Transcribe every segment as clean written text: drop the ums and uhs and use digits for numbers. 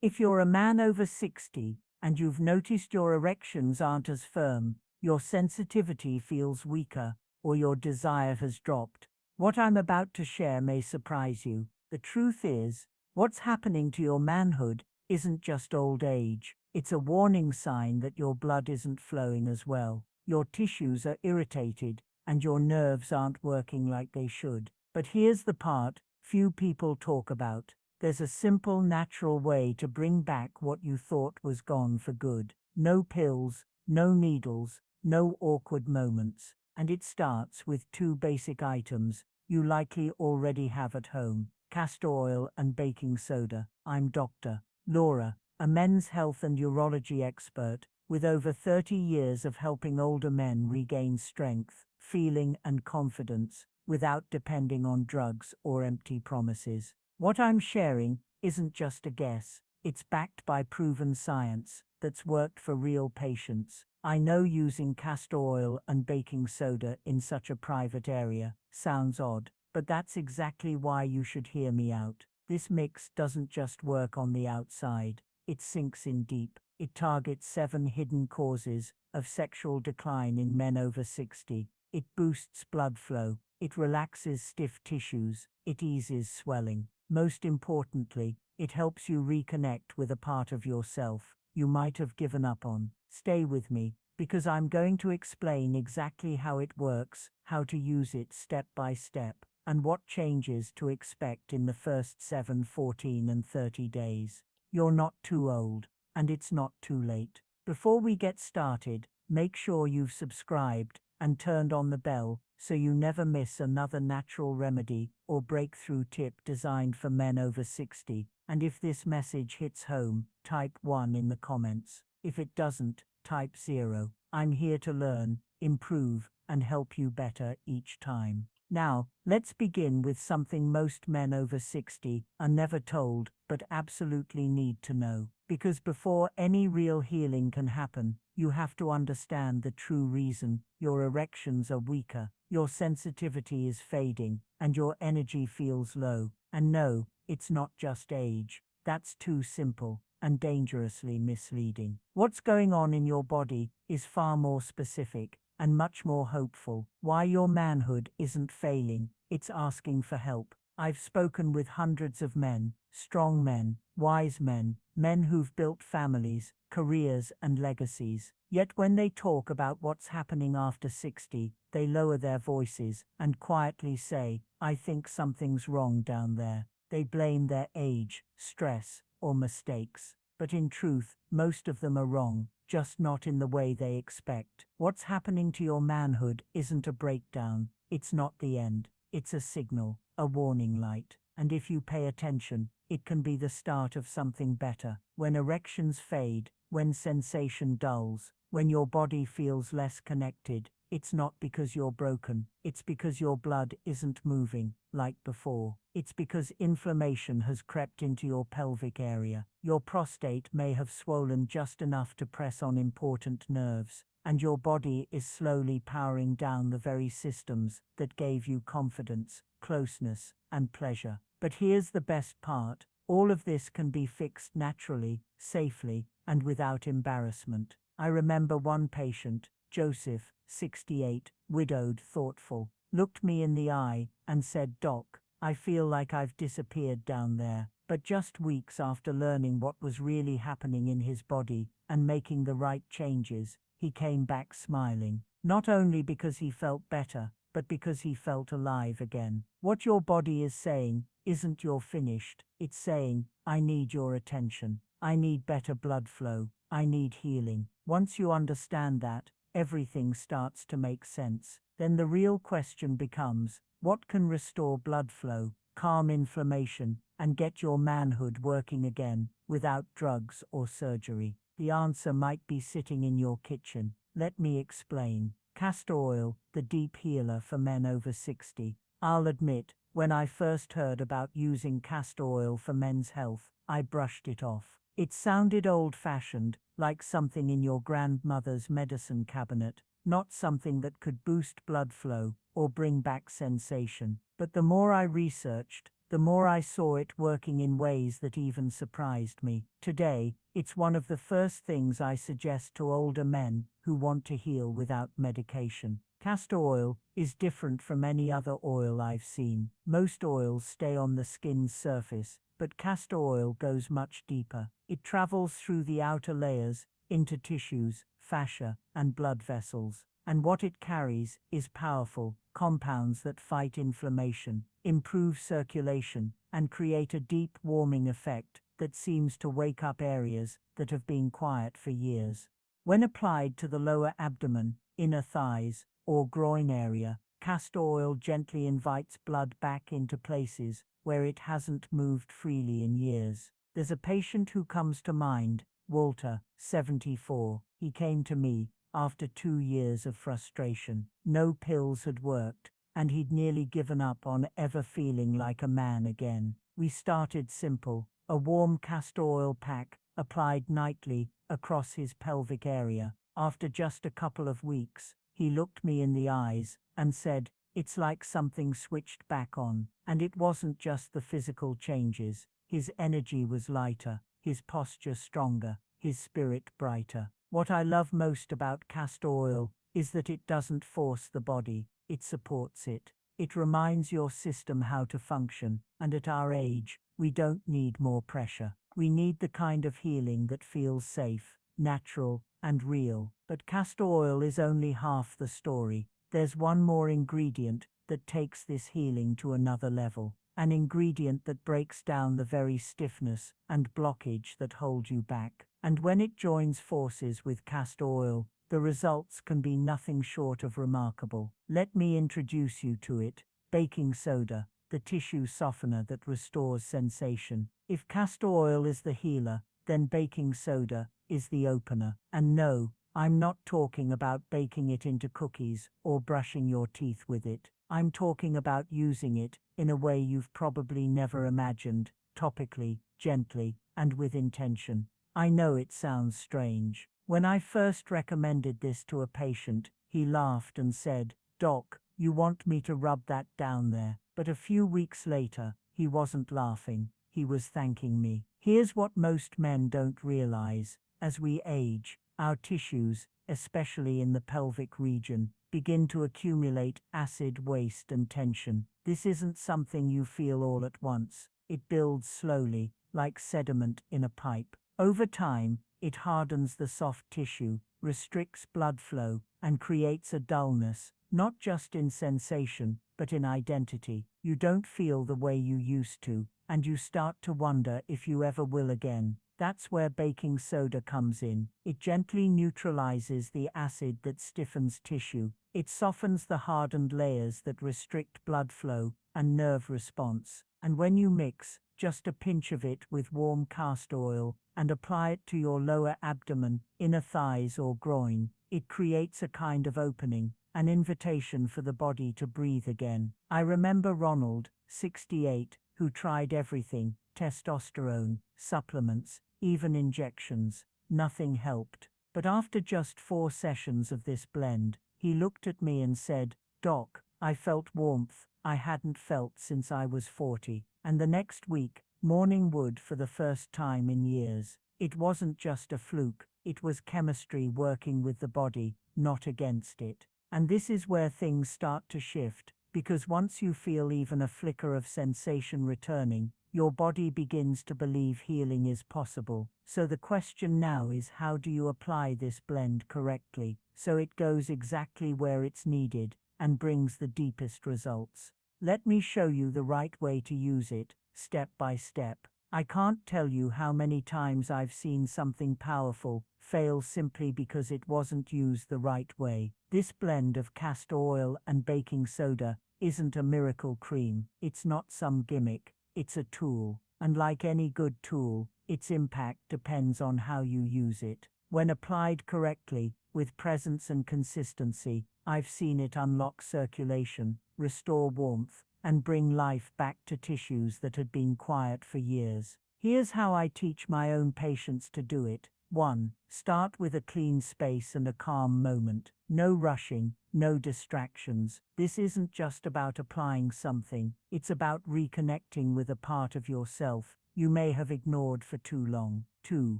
If you're a man over 60 and you've noticed your erections aren't as firm, your sensitivity feels weaker, or your desire has dropped, what I'm about to share may surprise you. The truth is, what's happening to your manhood isn't just old age. It's a warning sign that your blood isn't flowing as well. Your tissues are irritated, and your nerves aren't working like they should. But here's the part few people talk about. There's a simple, natural way to bring back what you thought was gone for good. No pills, no needles, no awkward moments. And it starts with two basic items you likely already have at home: castor oil and baking soda. I'm Dr. Laura, a men's health and urology expert, with over 30 years of helping older men regain strength, feeling, and confidence without depending on drugs or empty promises. What I'm sharing isn't just a guess, it's backed by proven science that's worked for real patients. I know using castor oil and baking soda in such a private area sounds odd, but that's exactly why you should hear me out. This mix doesn't just work on the outside, it sinks in deep. It targets 7 hidden causes of sexual decline in men over 60. It boosts blood flow. It relaxes stiff tissues. It eases swelling. Most importantly, it helps you reconnect with a part of yourself you might have given up on. Stay with me, because I'm going to explain exactly how it works, how to use it step by step, and what changes to expect in the first 7, 14, and 30 days. You're not too old, and it's not too late. Before we get started, make sure you've subscribed and turned on the bell so you never miss another natural remedy or breakthrough tip designed for men over 60. And if this message hits home, type 1 in the comments. If it doesn't, type 0. I'm here to learn, improve, and help you better each time. Now, let's begin with something most men over 60 are never told but absolutely need to know. Because before any real healing can happen, you have to understand the true reason your erections are weaker, your sensitivity is fading, and your energy feels low. And no, it's not just age. That's too simple and dangerously misleading. What's going on in your body is far more specific and much more hopeful. Why your manhood isn't failing, it's asking for help. I've spoken with hundreds of men, strong men, wise men, men who've built families, careers, and legacies. Yet when they talk about what's happening after 60, they lower their voices and quietly say, "I think something's wrong down there." They blame their age, stress, or mistakes. But in truth, most of them are wrong, just not in the way they expect. What's happening to your manhood isn't a breakdown, it's not the end, it's a signal, a warning light. And if you pay attention, it can be the start of something better. When erections fade, when sensation dulls, when your body feels less connected, it's not because you're broken, it's because your blood isn't moving like before. It's because inflammation has crept into your pelvic area. Your prostate may have swollen just enough to press on important nerves, and your body is slowly powering down the very systems that gave you confidence, closeness, and pleasure. But here's the best part. All of this can be fixed naturally, safely, and without embarrassment. I remember one patient, Joseph, 68, widowed, thoughtful, looked me in the eye and said, "Doc, I feel like I've disappeared down there." But just weeks after learning what was really happening in his body and making the right changes, he came back smiling. Not only because he felt better, but because he felt alive again. What your body is saying isn't "you're finished." It's saying, "I need your attention. I need better blood flow. I need healing." Once you understand that, everything starts to make sense. Then the real question becomes, what can restore blood flow, calm inflammation, and get your manhood working again without drugs or surgery? The answer might be sitting in your kitchen. Let me explain. Castor oil, the deep healer for men over 60. I'll admit, when I first heard about using castor oil for men's health, I brushed it off. It sounded old-fashioned, like something in your grandmother's medicine cabinet, not something that could boost blood flow or bring back sensation. But the more I researched, the more I saw it working in ways that even surprised me. Today, it's one of the first things I suggest to older men who want to heal without medication. Castor oil is different from any other oil I've seen. Most oils stay on the skin's surface, but castor oil goes much deeper. It travels through the outer layers, into tissues, fascia, and blood vessels. And what it carries is powerful compounds that fight inflammation, improve circulation, and create a deep warming effect that seems to wake up areas that have been quiet for years. When applied to the lower abdomen, inner thighs, or groin area, castor oil gently invites blood back into places where it hasn't moved freely in years. There's a patient who comes to mind, Walter, 74. He came to me after 2 years of frustration. No pills had worked, and he'd nearly given up on ever feeling like a man again. We started simple, a warm castor oil pack applied nightly across his pelvic area. After just a couple of weeks, he looked me in the eyes and said, "It's like something switched back on." And it wasn't just the physical changes. His energy was lighter, his posture stronger, his spirit brighter. What I love most about castor oil is that it doesn't force the body, it supports it. It reminds your system how to function, and at our age, we don't need more pressure. We need the kind of healing that feels safe, natural, and real. But castor oil is only half the story. There's one more ingredient that takes this healing to another level. An ingredient that breaks down the very stiffness and blockage that hold you back. And when it joins forces with castor oil, the results can be nothing short of remarkable. Let me introduce you to it. Baking soda, the tissue softener that restores sensation. If castor oil is the healer, then baking soda is the opener. And no, I'm not talking about baking it into cookies or brushing your teeth with it. I'm talking about using it in a way you've probably never imagined, topically, gently, and with intention. I know it sounds strange. When I first recommended this to a patient, he laughed and said, "Doc, you want me to rub that down there?" But a few weeks later, he wasn't laughing, he was thanking me. Here's what most men don't realize. As we age, our tissues, especially in the pelvic region, begin to accumulate acid, waste, and tension. This isn't something you feel all at once. It builds slowly, like sediment in a pipe. Over time, it hardens the soft tissue, restricts blood flow, and creates a dullness, not just in sensation, but in identity. You don't feel the way you used to, and you start to wonder if you ever will again. That's where baking soda comes in. It gently neutralizes the acid that stiffens tissue. It softens the hardened layers that restrict blood flow and nerve response. And when you mix just a pinch of it with warm castor oil and apply it to your lower abdomen, inner thighs or groin, it creates a kind of opening, an invitation for the body to breathe again. I remember Ronald, 68, who tried everything, testosterone, supplements, even injections. Nothing helped. But after just 4 sessions of this blend, he looked at me and said, "Doc, I felt warmth I hadn't felt since I was 40. And the next week, morning wood for the first time in years. It wasn't just a fluke, it was chemistry working with the body, not against it. And this is where things start to shift, because once you feel even a flicker of sensation returning, your body begins to believe healing is possible. So the question now is, how do you apply this blend correctly, so it goes exactly where it's needed and brings the deepest results? Let me show you the right way to use it, step by step. I can't tell you how many times I've seen something powerful fail simply because it wasn't used the right way. This blend of castor oil and baking soda isn't a miracle cream. It's not some gimmick. It's a tool. And like any good tool, its impact depends on how you use it. When applied correctly, with presence and consistency, I've seen it unlock circulation, restore warmth, and bring life back to tissues that had been quiet for years. Here's how I teach my own patients to do it. 1. Start with a clean space and a calm moment. No rushing, no distractions. This isn't just about applying something, it's about reconnecting with a part of yourself you may have ignored for too long. 2.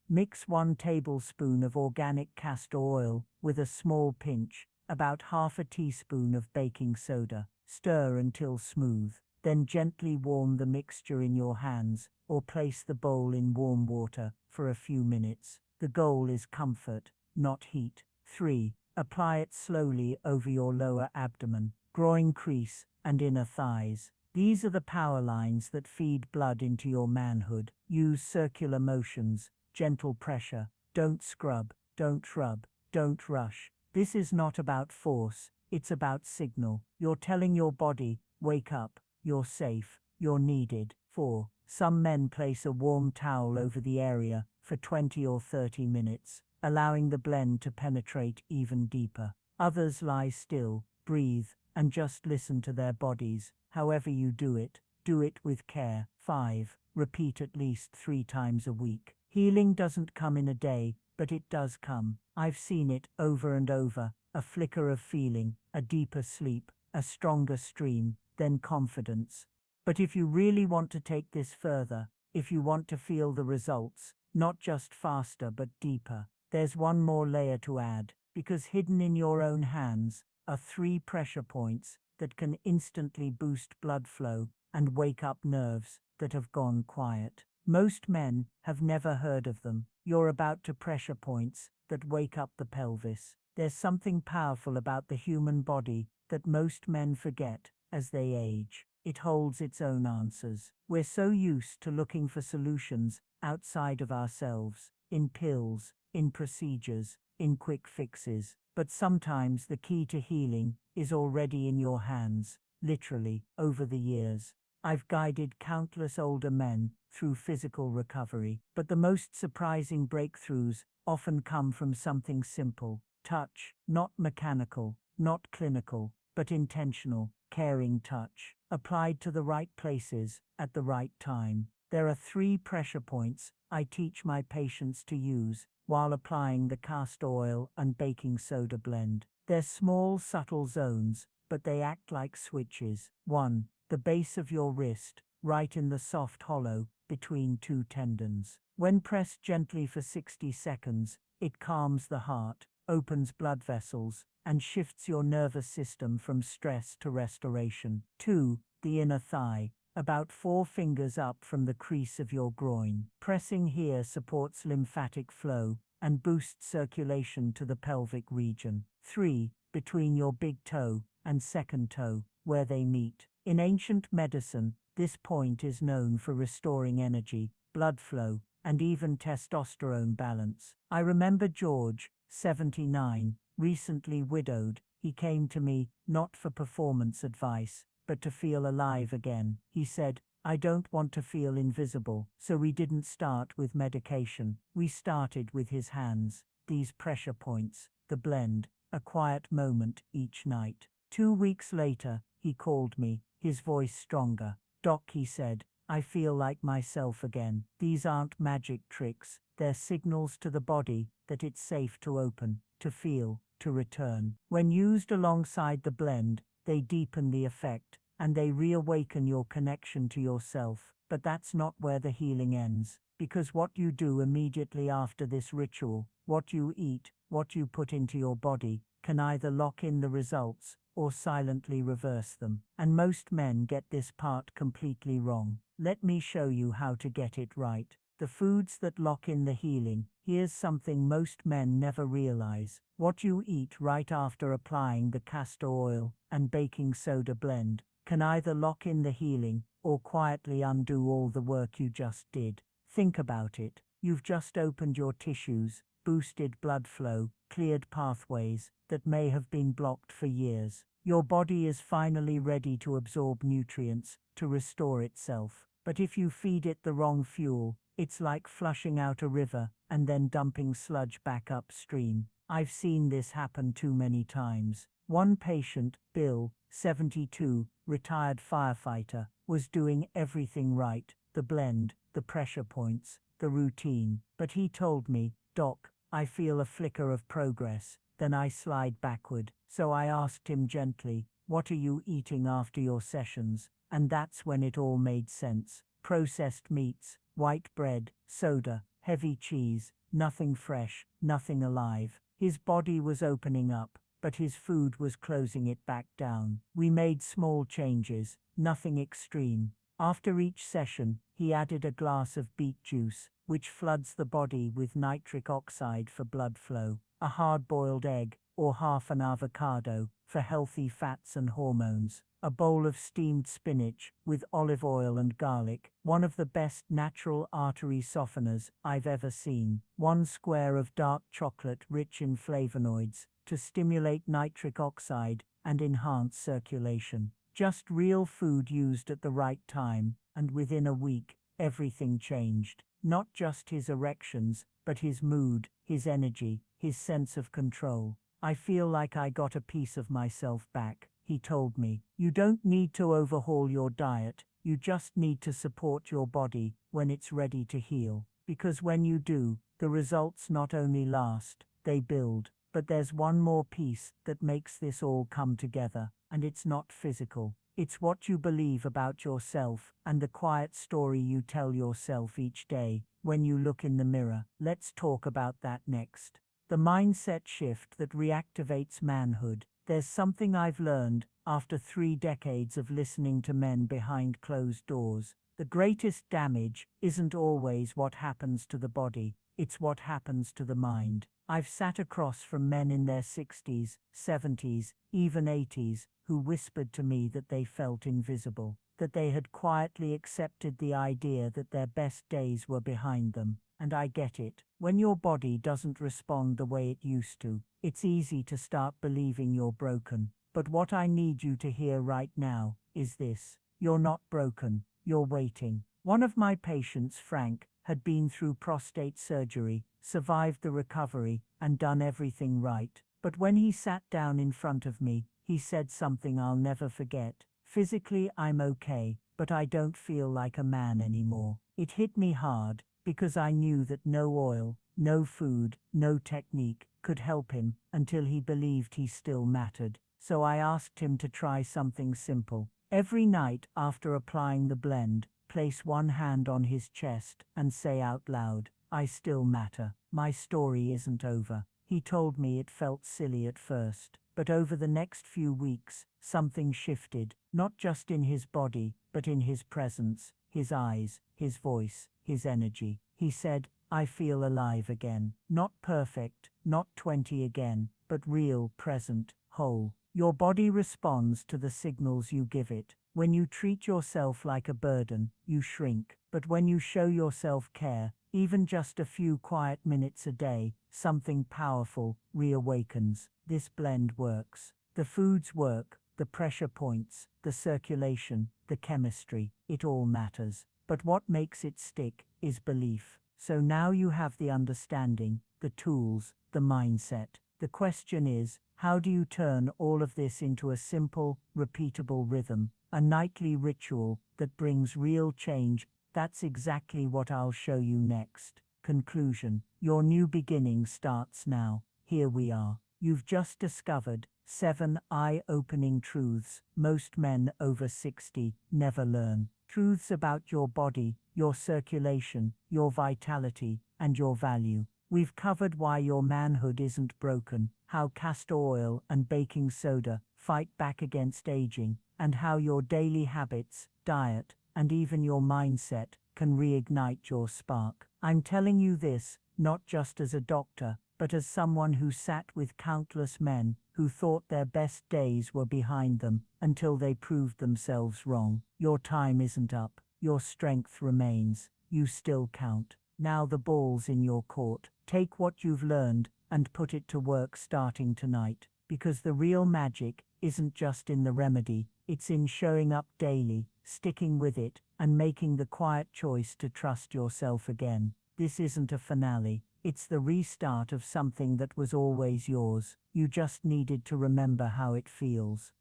Mix 1 tablespoon of organic castor oil with a small pinch, about half a teaspoon of baking soda. Stir until smooth. Then gently warm the mixture in your hands, or place the bowl in warm water for a few minutes. The goal is comfort, not heat. 3. Apply it slowly over your lower abdomen, groin crease, and inner thighs. These are the power lines that feed blood into your manhood. Use circular motions, gentle pressure. Don't scrub, don't rub, don't rush. This is not about force, it's about signal. You're telling your body, wake up, you're safe, you're needed. 4. Some men place a warm towel over the area for 20 or 30 minutes, allowing the blend to penetrate even deeper. Others lie still, breathe, and just listen to their bodies. However you do it with care. 5. Repeat at least 3 times a week. Healing doesn't come in a day, but it does come. I've seen it over and over. A flicker of feeling, a deeper sleep, a stronger stream, then confidence. But if you really want to take this further, if you want to feel the results, not just faster but deeper, there's one more layer to add, because hidden in your own hands are 3 pressure points that can instantly boost blood flow and wake up nerves that have gone quiet. Most men have never heard of them. You're about to pressure points that wake up the pelvis. There's something powerful about the human body that most men forget as they age. It holds its own answers. We're so used to looking for solutions outside of ourselves, in pills, in procedures, in quick fixes. But sometimes the key to healing is already in your hands, literally. Over the years, I've guided countless older men through physical recovery, but the most surprising breakthroughs often come from something simple. Touch, not mechanical, not clinical, but intentional, caring touch, applied to the right places at the right time. There are 3 pressure points I teach my patients to use while applying the castor oil and baking soda blend. They're small, subtle zones, but they act like switches. 1. The base of your wrist, right in the soft hollow between 2 tendons. When pressed gently for 60 seconds, it calms the heart, opens blood vessels, and shifts your nervous system from stress to restoration. 2. The inner thigh, about 4 fingers up from the crease of your groin. Pressing here supports lymphatic flow and boosts circulation to the pelvic region. 3. Between your big toe and second toe, where they meet. In ancient medicine, this point is known for restoring energy, blood flow, and even testosterone balance. I remember George, 79, recently widowed. He came to me not for performance advice, but to feel alive again. He said, "I don't want to feel invisible." So we didn't start with medication. We started with his hands, these pressure points, the blend, a quiet moment each night. 2 weeks later, he called me, his voice stronger. "Doc," he said, "I feel like myself again." These aren't magic tricks. They're signals to the body that it's safe to open, to feel, to return. When used alongside the blend, they deepen the effect, and they reawaken your connection to yourself. But that's not where the healing ends, because what you do immediately after this ritual, what you eat, what you put into your body, can either lock in the results or silently reverse them. And most men get this part completely wrong. Let me show you how to get it right. The foods that lock in the healing. Here's something most men never realize. What you eat right after applying the castor oil and baking soda blend can either lock in the healing or quietly undo all the work you just did. Think about it. You've just opened your tissues, boosted blood flow, cleared pathways that may have been blocked for years. Your body is finally ready to absorb nutrients, to restore itself. But if you feed it the wrong fuel, it's like flushing out a river and then dumping sludge back upstream. I've seen this happen too many times. One patient, Bill, 72, retired firefighter, was doing everything right, the blend, the pressure points, the routine. But he told me, "Doc, I feel a flicker of progress, then I slide backward." So I asked him gently, "What are you eating after your sessions?" And that's when it all made sense. Processed meats, white bread, soda, heavy cheese, nothing fresh, nothing alive. His body was opening up, but his food was closing it back down. We made small changes, nothing extreme. After each session, he added a glass of beet juice, which floods the body with nitric oxide for blood flow, a hard-boiled egg, or half an avocado, for healthy fats and hormones, a bowl of steamed spinach with olive oil and garlic, one of the best natural artery softeners I've ever seen, one square of dark chocolate rich in flavonoids to stimulate nitric oxide and enhance circulation. Just real food used at the right time, and within a week, everything changed. Not just his erections, but his mood, his energy, his sense of control. "I feel like I got a piece of myself back," he told me. "You don't need to overhaul your diet, you just need to support your body when it's ready to heal. Because when you do, the results not only last, they build." But there's one more piece that makes this all come together, and it's not physical. It's what you believe about yourself and the quiet story you tell yourself each day when you look in the mirror. Let's talk about that next. The mindset shift that reactivates manhood. There's something I've learned after 3 decades of listening to men behind closed doors. The greatest damage isn't always what happens to the body, it's what happens to the mind. I've sat across from men in their 60s, 70s, even 80s, who whispered to me that they felt invisible, that they had quietly accepted the idea that their best days were behind them. And I get it. When your body doesn't respond the way it used to, it's easy to start believing you're broken. But what I need you to hear right now is this: you're not broken, you're waiting. One of my patients, Frank, had been through prostate surgery, survived the recovery, and done everything right. But when he sat down in front of me, he said something I'll never forget. "Physically, I'm okay, but I don't feel like a man anymore." It hit me hard, because I knew that no oil, no food, no technique could help him until he believed he still mattered. So I asked him to try something simple. Every night after applying the blend, place one hand on his chest and say out loud, "I still matter. My story isn't over." He told me it felt silly at first, but over the next few weeks, something shifted, not just in his body, but in his presence, his eyes, his voice, his energy. He said, "I feel alive again. Not perfect, not 20 again, but real, present, whole." Your body responds to the signals you give it. When you treat yourself like a burden, you shrink. But when you show yourself care, even just a few quiet minutes a day, something powerful reawakens. This blend works. The foods work, the pressure points, the circulation, the chemistry, it all matters. But what makes it stick is belief. So now you have the understanding, the tools, the mindset. The question is, how do you turn all of this into a simple, repeatable rhythm, a nightly ritual that brings real change? That's exactly what I'll show you next. Conclusion. Your new beginning starts now. Here we are. You've just discovered 7 eye-opening truths most men over 60 never learn. Truths about your body, your circulation, your vitality, and your value. We've covered why your manhood isn't broken, how castor oil and baking soda fight back against aging, and how your daily habits, diet, and even your mindset can reignite your spark. I'm telling you this, not just as a doctor, but as someone who sat with countless men who thought their best days were behind them until they proved themselves wrong. Your time isn't up. Your strength remains. You still count. Now the ball's in your court. Take what you've learned and put it to work starting tonight. Because the real magic isn't just in the remedy, it's in showing up daily, sticking with it, and making the quiet choice to trust yourself again. This isn't a finale. It's the restart of something that was always yours. You just needed to remember how it feels.